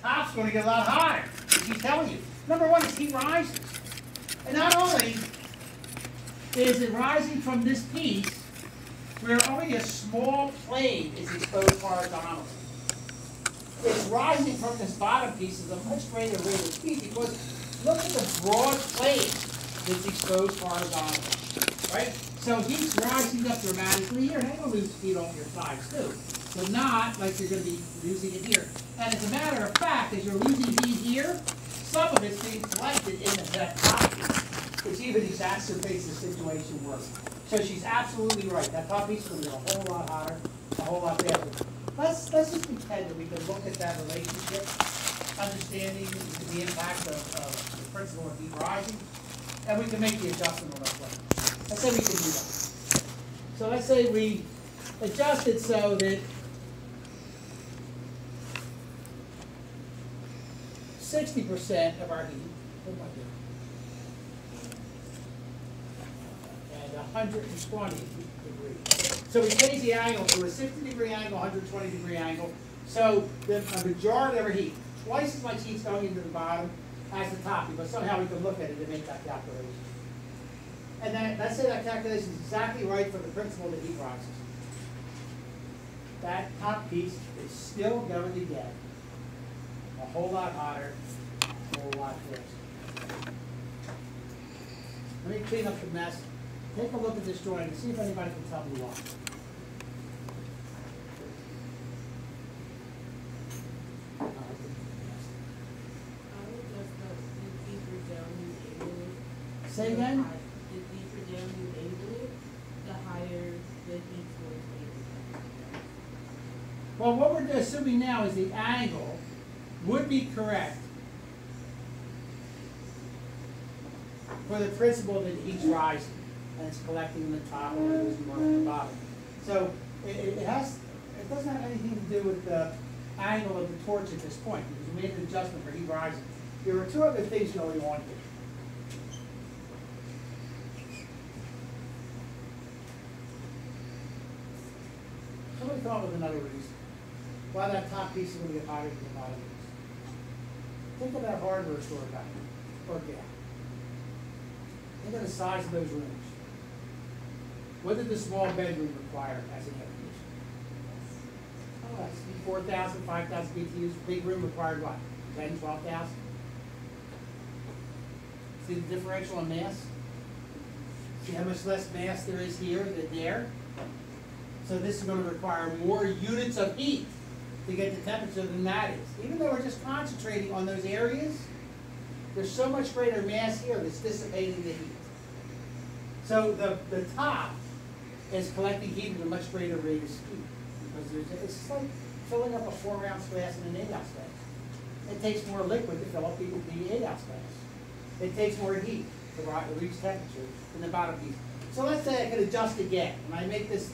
top's going to get a lot hotter. She's telling you. Number one is heat rises. And not only is it rising from this piece where only a small plane is exposed horizontally. It's rising from this bottom piece at a much greater rate of speed because look at the broad plane that's exposed horizontally. Right? So heat's rising up dramatically here, and you're going to lose speed on your sides too. So not like you're going to be losing it here. And as a matter of fact, as you're losing heat here, some of it's being collected in that top piece, which even exacerbates the situation worse. So she's absolutely right. That top piece is going to be a whole lot hotter, a whole lot faster. Let's just pretend that we can look at that relationship, understanding the impact of the principle of heat rising, and we can make the adjustment on that plane. Let's say we can do that. So let's say we adjust it so that 60% of our heat, what am I doing? And 120 degrees. So we change the angle to a 60-degree angle, 120-degree angle. So the majority of our heat, twice as much heat is going into the bottom as the top, because somehow we can look at it and make that calculation. And then let's say that calculation is exactly right for the principle that heat rises. That top piece is still going to get a whole lot hotter, a whole lot faster. Let me clean up the mess. Take a look at this drawing and see if anybody can tell me why. Say again? The deeper down you angle it, the higher the heat's going to be. Well, what we're assuming now is the angle would be correct for the principle that heat's rising and it's collecting in the top and losing more at the bottom. So it doesn't have anything to do with the angle of the torch at this point because we made an adjustment for heat rising. There are two other things going on here. Somebody thought of another reason why that top piece is going to get hotter than the bottom piece. Think of that hardware store guy or gal. Think of the size of those rooms. What did the small bedroom require as an air conditioner? Oh, that's 4,000, 5,000 BTUs. Big room required what? 10, 12,000? See the differential in mass? See how much less mass there is here than there? So this is going to require more units of heat to get the temperature than that is. Even though we're just concentrating on those areas, there's so much greater mass here that's dissipating the heat. So the top is collecting heat at a much greater rate of speed. Because it's like filling up a 4-ounce glass in an 8-ounce glass. It takes more liquid to fill up the 8-ounce glass. It takes more heat to reach temperature than the bottom piece. So let's say I could adjust again. And I make this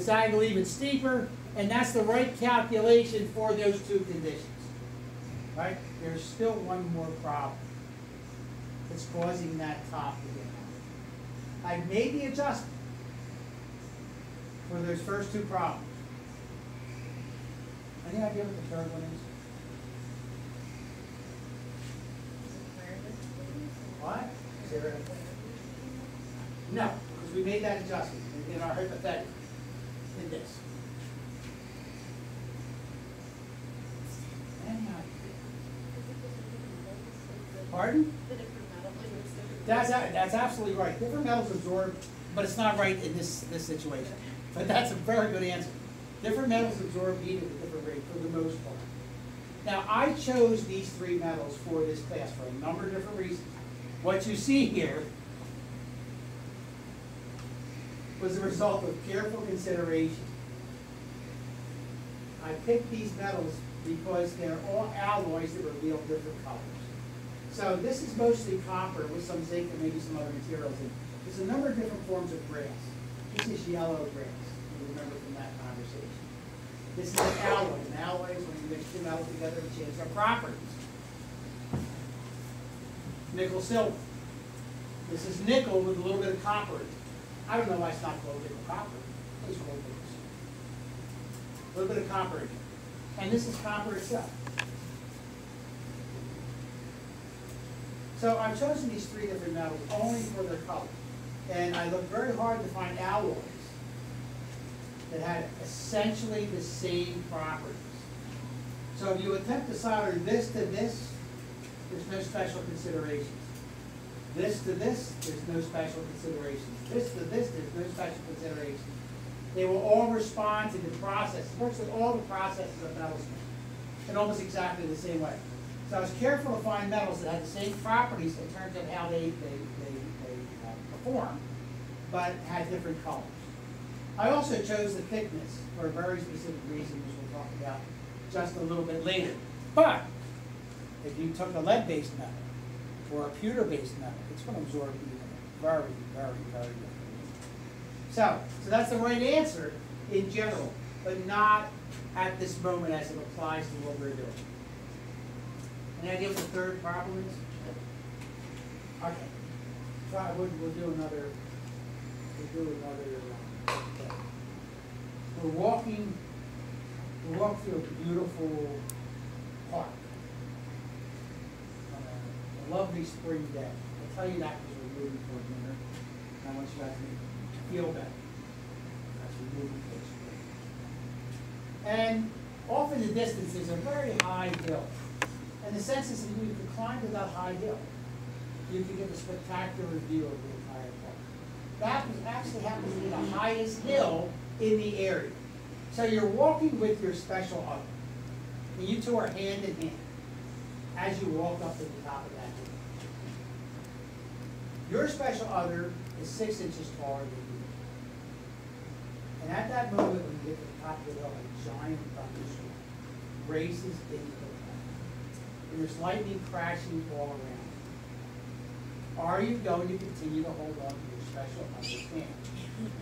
angle even steeper, and that's the right calculation for those two conditions. Right? There's still one more problem that's causing that top to get hot. I made the adjustment for those first two problems. Any idea what the third one is? What? Sarah? No, because we made that adjustment in our hypothetical. In this. Any idea? Pardon? That's absolutely right. Different metals absorb, but it's not right in this situation. But that's a very good answer. Different metals absorb heat at a different rate for the most part. Now, I chose these three metals for this class for a number of different reasons. What you see here was the result of careful consideration. I picked these metals because they're all alloys that reveal different colors. So this is mostly copper with some zinc and maybe some other materials in it. There's a number of different forms of brass. This is yellow brass, you remember from that conversation. This is an alloy. An alloy is when you mix two metals together and change their properties. Nickel silver. This is nickel with a little bit of copper in it. I don't know why it's not called nickel copper. It's called nickel. A little bit of copper in it. And this is copper itself. So I've chosen these three different metals only for their color. And I looked very hard to find alloys that had essentially the same properties. So if you attempt to solder this to this, there's no special considerations. This to this, there's no special considerations. This to this, there's no special considerations. They will all respond to the process. It works with all the processes of metals in almost exactly the same way. So I was careful to find metals that had the same properties in terms of how they perform, but had different colors. I also chose the thickness for a very specific reason, which we'll talk about just a little bit later. But if you took a lead-based metal or a pewter-based metal, it's going to absorb heat very, very, very good. So that's the right answer in general, but not at this moment as it applies to what we're doing. Any idea what the third problem is? Okay. Try. We'll do another. Okay. We're walking through a beautiful park on a lovely spring day. I'll tell you that because we're moving toward winter. And I want you guys to feel better as we're moving towards spring. And off in the distance is a very high hill. And the sense is that if you could climb to that high hill, you could get a spectacular view of the entire park. That actually happens to be the highest hill in the area. So you're walking with your special other. And you two are hand in hand as you walk up to the top of that hill. Your special other is 6 inches taller than you. And at that moment when you get to the top of the hill, a giant thunderstorm races into the cloud. And there's lightning crashing all around. Are you going to continue to hold on to your special other's hand?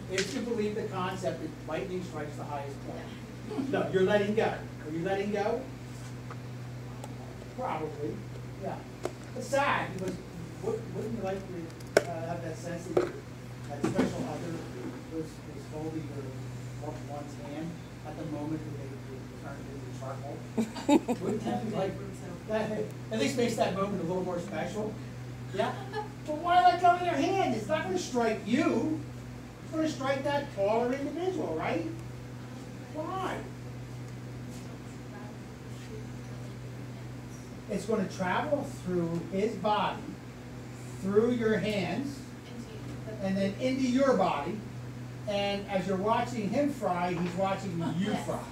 If you believe the concept that lightning strikes the highest point. No, you're letting go. Are you letting go? Probably, yeah. It's sad because wouldn't you like to have that sense that that special other was holding your one's hand at the moment that they turned into charcoal? Wouldn't that be like that? At least makes that moment a little more special. Yeah? But why let go of their hand? It's not going to strike you. It's going to strike that taller individual, right? Why? It's going to travel through his body, through your hands, and then into your body. And as you're watching him fry, he's watching you fry.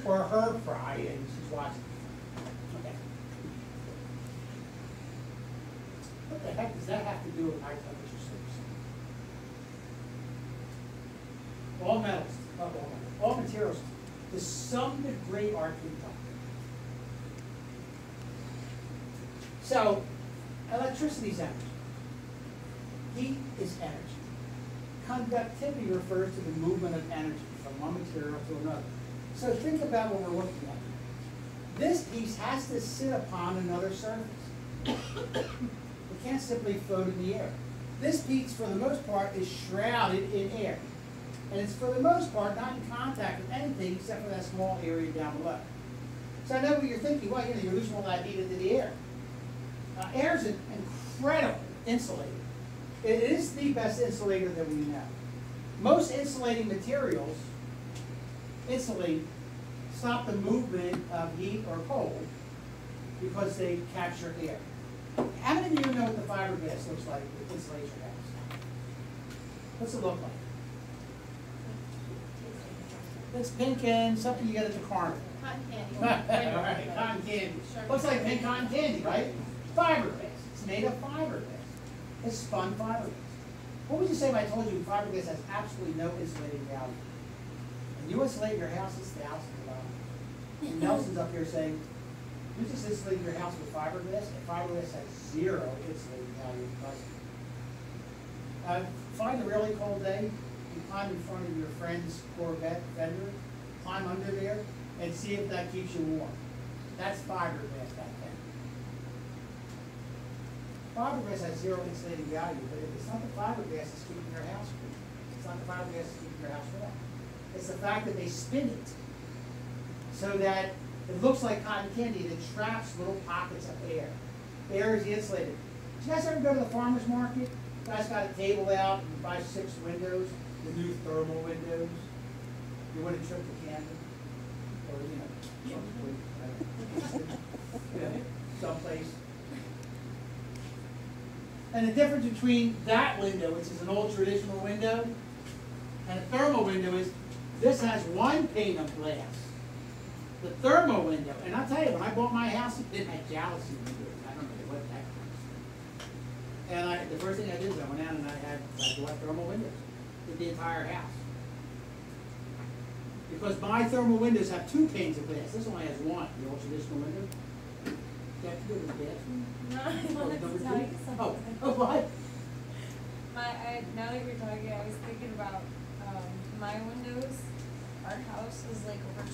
Or her fry, and she's watching. Okay. What the heck does that have to do with high temperature source? All metals, all materials, to some degree are conductive. So, electricity is energy. Heat is energy. Conductivity refers to the movement of energy from one material to another. So think about what we're looking at. This piece has to sit upon another surface. It can't simply float in the air. This piece, for the most part, is shrouded in air. And it's, for the most part, not in contact with anything except for that small area down below. So I know what you're thinking. Well, you're losing all that heat into the air. Air is an incredible insulator. It is the best insulator that we know. Most insulating materials insulate, stop the movement of heat or cold because they capture air. How many of you know what the fiberglass looks like that insulates your house? What's it look like? It's pink and something you get at the carnival. Cotton candy. All right, cotton candy. Looks like pink cotton candy, right? Fiberglass. It's made of fiberglass. It's spun fiberglass. What would you say if I told you fiberglass has absolutely no insulating value? And you insulate your house, it's thousands of dollars. And Nelson's up here saying, you just insulated your house with fiberglass, and fiberglass has zero insulating value. Find a really cold day, you climb in front of your friend's Corvette fender, climb under there, and see if that keeps you warm. That's fiberglass back then. Fiberglass has zero insulating value, but it's not the fiberglass that's keeping your house cool. It's not the fiberglass that's keeping your house warm. It's the fact that they spin it so that it looks like cotton candy that traps little pockets of air. Air is insulated. Did you guys ever go to the farmer's market? Guys got a table out and buy 6 windows, the new thermal windows. You want a trip to Camden? Or, someplace. And the difference between that window, which is an old traditional window, and a thermal window is this has 1 pane of glass. The thermal window, and I'll tell you, when I bought my house, it had jealousy windows. I don't know what that was. And the first thing I did is I went out and I bought thermal windows with the entire house. Because my thermal windows have 2 panes of glass. This only has 1, the old traditional window. You have to go to the bathroom? No, I wanted to tell you something. Oh, what? Now that you're talking, I was thinking about my windows. Our house is like over 200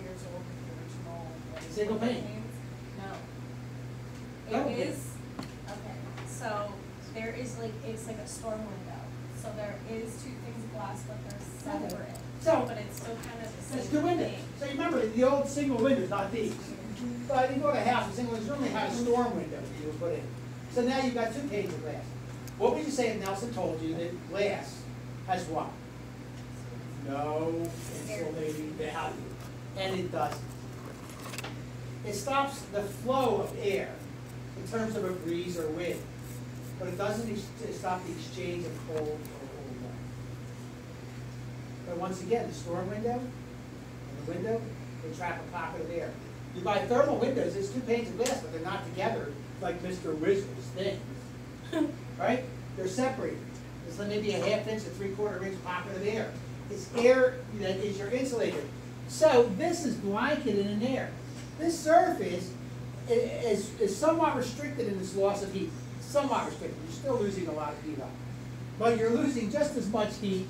years old with the original. Like, Single pane? panes. No. Double It pane. is, okay, so there is like, it's like a storm window. So there is 2 things of glass, but they're separate. So- But it's still kind of the same It's 2 windows. thing. So you remember the old single windows, not these. But you go to a house, the single windows normally have a storm window that you would put in. So now you've got 2 panes of glass. What would you say if Nelson told you that glass has what? No insulating value. And it doesn't. It stops the flow of air in terms of a breeze or wind. But it doesn't stop the exchange of cold or warm. But once again, the storm window and the window, they trap a pocket of air. You buy thermal windows, it's 2 panes of glass, but they're not together like Mr. Wizzle's things. Right? They're separated. It's maybe a 1/2 inch to 3/4 inch pocket of air. It's air that is your insulator. So this is blanketed in air. This surface is somewhat restricted in its loss of heat. Somewhat restricted. You're still losing a lot of heat up. But you're losing just as much heat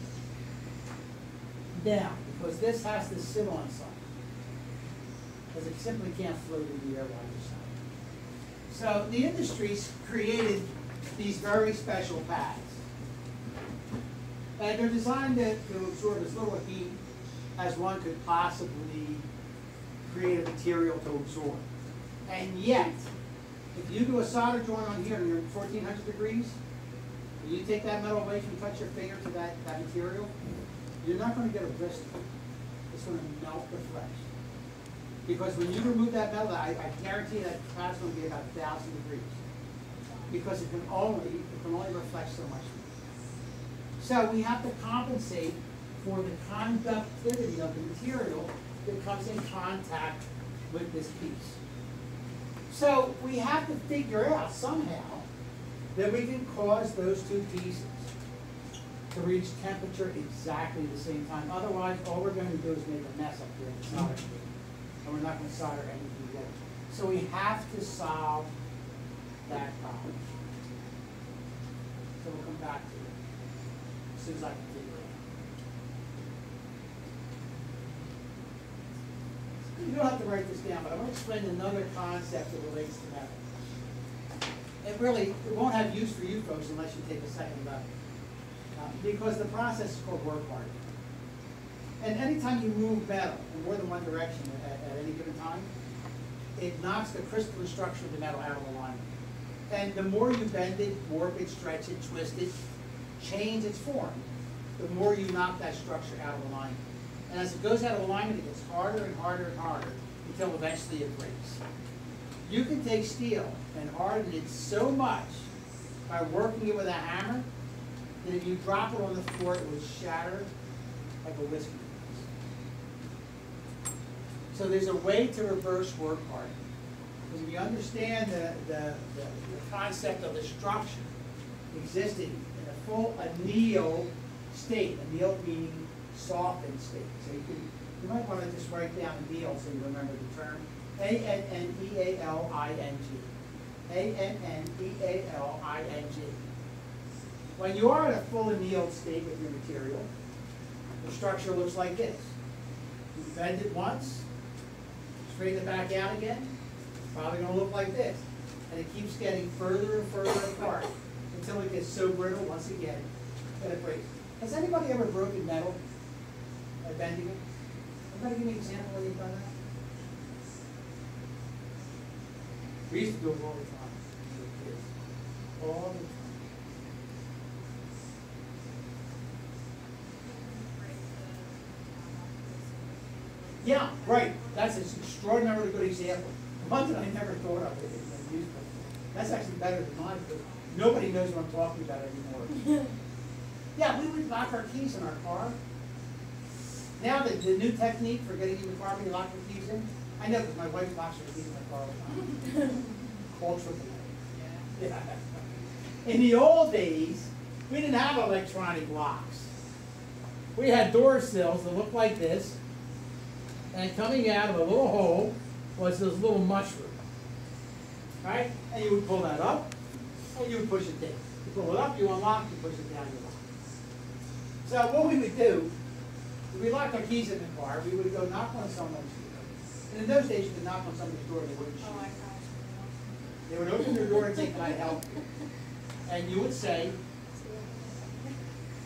down, because this has to sit on something. Because it simply can't float in the air while you're sitting. So the industry's created these very special pads. And they're designed to absorb as little heat as one could possibly create a material to absorb. And yet, if you do a solder joint on here and you're at 1400 degrees, and you take that metal away from you touch your finger to that material, you're not going to get a blister. It's going to melt the flesh. Because when you remove that metal, I guarantee that pad's going to be about 1,000 degrees. Because it can only reflect so much heat. So we have to compensate for the conductivity of the material that comes in contact with this piece. So we have to figure out somehow that we can cause those 2 pieces to reach temperature exactly the same time. Otherwise, all we're going to do is make a mess up here in the solder field. And we're not going to solder anything together. So we have to solve that problem. So we'll come back to it as soon as I can figure it out. You don't have to write this down, but I want to explain another concept that relates to metal. It won't have use for you folks unless you take a second look. Because the process is called work hardening. And anytime you move metal in more than one direction at any given time, it knocks the crystalline structure of the metal out of alignment. And the more you bend it, warp it, stretch it, twist it, change its form, the more you knock that structure out of alignment. And as it goes out of alignment, it gets harder and harder and harder until eventually it breaks. You can take steel and harden it so much by working it with a hammer that if you drop it on the floor, it would shatter like a whiskey glass. So there's a way to reverse work hardening. Because if you understand the concept of the structure existing in a full annealed state, annealed meaning softened state. So you might want to just write down anneal so you remember the term. A-N-N-E-A-L-I-N-G. A-N-N-E-A-L-I-N-G. When you are in a full annealed state with your material, the structure looks like this. You bend it once, straighten it back out again, it's probably going to look like this. And it keeps getting further and further apart until it gets so brittle once again that it breaks. Has anybody ever broken metal by bending it? Anybody give me an example where you've done that? We used to do it all the time as kids. all the time. Yeah, right. That's an extraordinarily good example. One that I never thought of it in the newspaper. That's actually better than mine because nobody knows what I'm talking about anymore. Yeah, we would lock our keys in our car. Now the new technique for getting in the car when you lock your keys in, I know because my wife locks her keys in my car all the time. Called triple A. Yeah. In the old days, we didn't have electronic locks. We had door sills that looked like this, and coming out of a little hole was this little mushroom. Right? And you would pull that up, and you would push it down. You pull it up, you unlock, you push it down, you lock. So what we would do, if we locked our keys in the car, we would go knock on someone's door. And in those days, you could knock on somebody's door, they wouldn't shoot. Oh my gosh. They would open their door and say, "Can I help you?" And you would say,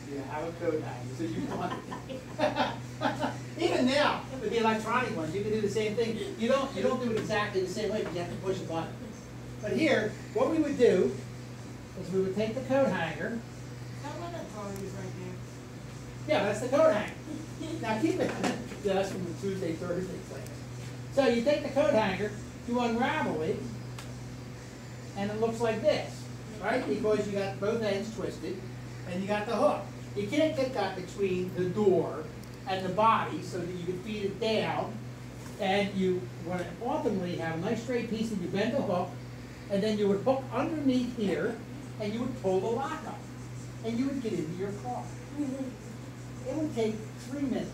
"You have a code hanger, so you want it." Even now, with the electronic ones, you can do the same thing. You don't do it exactly the same way because you have to push a button. But here, what we would do is we would take the coat hanger. That one that drawing is right there. Yeah, that's the coat hanger. Now keep it. Yeah, that's from the Tuesday, Thursday class. So you take the coat hanger, you unravel it, and it looks like this, right? Because you got both ends twisted, and you got the hook. You can't get that between the door and the body so that you can feed it down, and you want to ultimately have a nice straight piece, and you bend the hook, and then you would hook underneath here, and you would pull the lock up, and you would get into your car. It would take 3 minutes,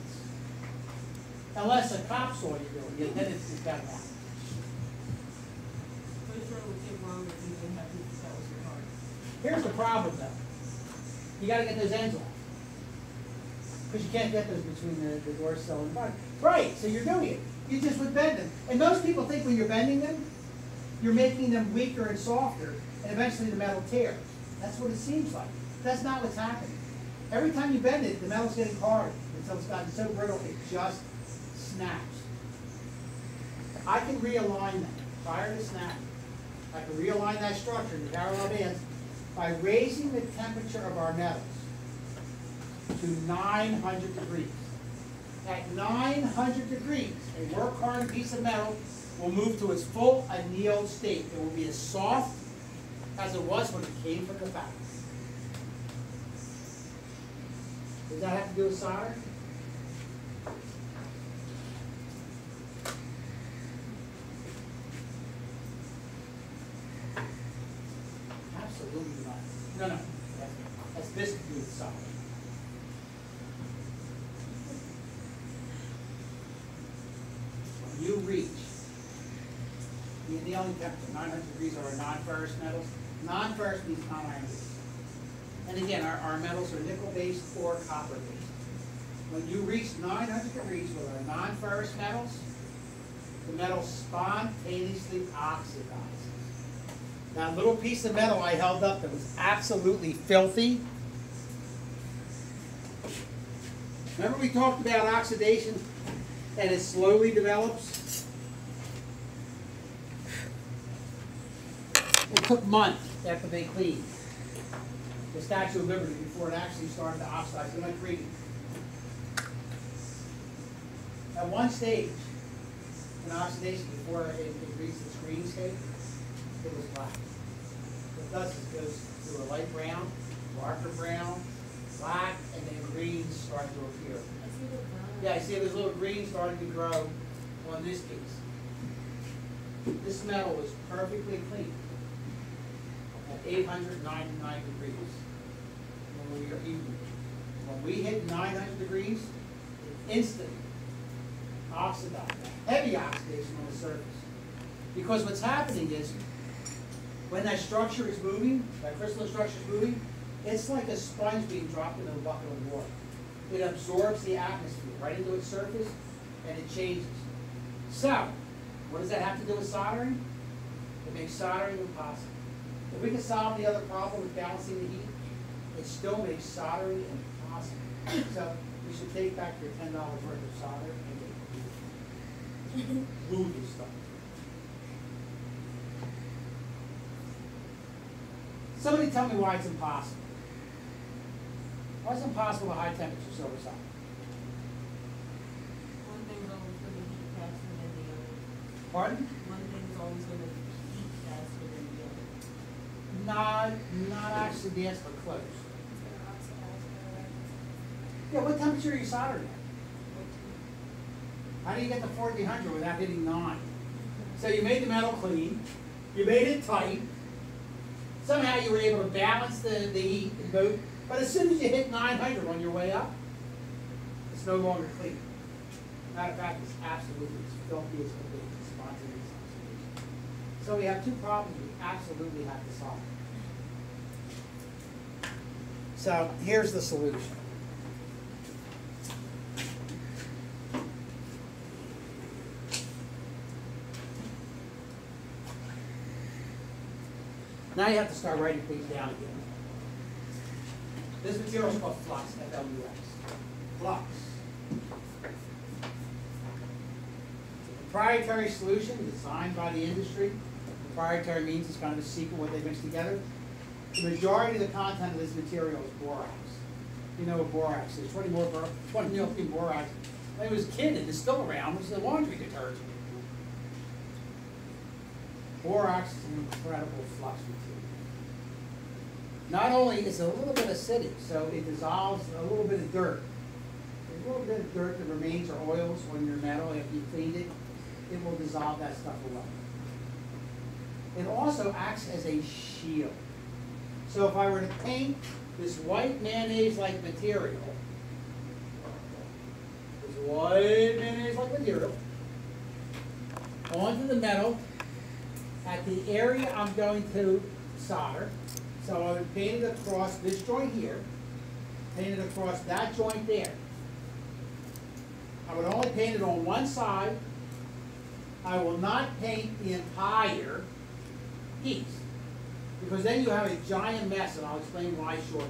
unless a cop saw you doing it, then it's just got out. Pretty sure it would take longer if you didn't have people that was your heart. Here's the problem, though. You got to get those ends off. Because you can't get those between the door sill and the body. Right, so you're doing it. You just would bend them. And most people think when you're bending them, you're making them weaker and softer, and eventually the metal tears. That's what it seems like. That's not what's happening. Every time you bend it, the metal's getting hard until it's gotten so brittle it just snaps. I can realign that prior to snapping. I can realign that structure in the parallel bands by raising the temperature of our metals to 900 degrees. At 900 degrees, a work-hardened piece of metal will move to its full annealed state. It will be as soft as it was when it came from the factory. Does that have to do with solder? Absolutely not. No. That's this to do with solder. When you reach the annealing temperature, 900 degrees, are non-ferrous metals. Non-ferrous means non-iron based. And again, our metals are nickel-based or copper-based. When you reach 900 degrees with our non-ferrous metals, the metal spontaneously oxidizes. That little piece of metal I held up that was absolutely filthy. Remember we talked about oxidation and it slowly develops? It took months after they cleaned the Statue of Liberty before it actually started to oxidize. It went green. At one stage in oxidation, before it reached its green state, it was black. What it does is it goes through a light brown, darker brown, black, and then greens start to appear. I see the brown. Yeah, I see there's little greens starting to grow on this piece. This metal was perfectly clean at 899 degrees when we were heating it. When we hit 900 degrees, it instantly oxidized, heavy oxidation on the surface. Because what's happening is, when that structure is moving, that crystalline structure is moving, it's like a sponge being dropped into a bucket of water. It absorbs the atmosphere right into its surface, and it changes. So, what does that have to do with soldering? It makes soldering impossible. If we can solve the other problem with balancing the heat, it still makes soldering impossible. So, we should take back your $10 worth of solder and glue this stuff. Somebody tell me why it's impossible. Why is it impossible at high temperatures over solder? One thing's always gonna heat faster than the other. Pardon? One thing's always gonna heat faster than the other. Not actually the answer, but close. It's gonna oxidize right away. Yeah, what temperature are you soldering at? How do you get to 1400 without hitting 9? So you made the metal clean, you made it tight, somehow you were able to balance the heat in both, but as soon as you hit 900 on your way up, it's no longer clean. Matter of fact, it's absolutely, it's filthy as can be, it's spontaneous oxidation. So we have two problems we absolutely have to solve. So here's the solution. Now you have to start writing things down again. This material is called flux, F-L-U-X. Flux. It's a proprietary solution designed by the industry. Proprietary means it's kind of a secret what they mix together. The majority of the content of this material is borax. You know what borax is. 20 million borax. When I was a kid, and it's still around, which is a laundry detergent. Borax is an incredible flux material. Not only is it a little bit acidic, so it dissolves a little bit of dirt. There's a little bit of dirt that remains or oils on your metal after you cleaned it. It will dissolve that stuff away. It also acts as a shield. So if I were to paint this white mayonnaise-like material, onto the metal, at the area I'm going to solder. So I would paint it across this joint here, paint it across that joint there. I would only paint it on one side. I will not paint the entire piece, because then you have a giant mess, and I'll explain why shortly.